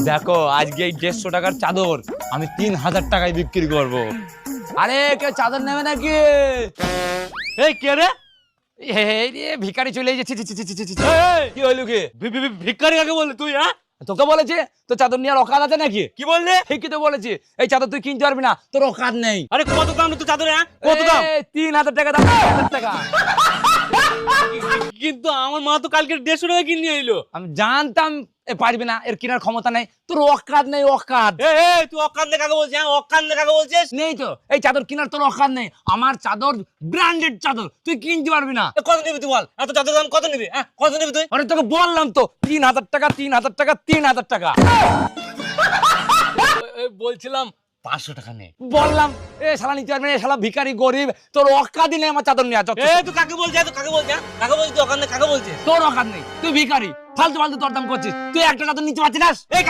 দেখো আজকে এই 150 টাকার চাদর আমি 3000 টাকায় বিক্রি করব। আরে কেউ চাদর নেবে নাকি? এই কে রে? এই রে ভিখারি চলে এসেছে। ছি, ছি, ছি, ছি, ছি, ছি। এই, কি হইলো কি? ভিক্ষারি কাকে বললি তুই? হ্যাঁ, তোকে বলেছে তো চাদর নেওয়ার অকাত আছে নাকি? কি বললি? ঠিকই তো বলেছি, এই চাদর তুই কিনতে পারবি না, তোর অকাত নেই। আরে কত দাম তুই চাদরে? হ্যাঁ, কত দাম? 3000 টাকা দাম, 3000 টাকা। কিন্তু আমার মা তো কালকে 150 টাকা কিনে নিয়ে এলো। আমি জানতাম এ পারবি না, এর কেনার ক্ষমতা নেই, তোর অকাত নেই, অকাত এই তুই অকান্দে কাকে বলছিস? হ্যাঁ, অকান্দে কাকে বলছিস? নেই তো, এই চাদর কেনার তোর অকাত নেই। আমার চাদর ব্র্যান্ডেড চাদর, তুই কিনতে পারবি না। কত নিবি তুই বল? এত চাদর দাম কত নিবি? হ্যাঁ, কত নিবি তুই? আরে তোকে বললাম তো 3000 টাকা, 3000 টাকা, 3000 টাকা বলছিলাম 500 টাকা নে। বললাম। এ শালা নিতে পারবি না, এ শালা ভিখারি গরিব, তোর অকাতই নেই আমার চাদর নেওয়া। এই তুই কাকে বলছিস? তুই কাকে বলছিস? হ্যাঁ, কাকে বলছিস? তুই অকান্দে কাকে বলছিস? তোর অকাত নেই, তুই ভিখারি, ফালতু ফালতু দরদাম করছিস, তুই একটা চাদর নিতে পারছিস না। এই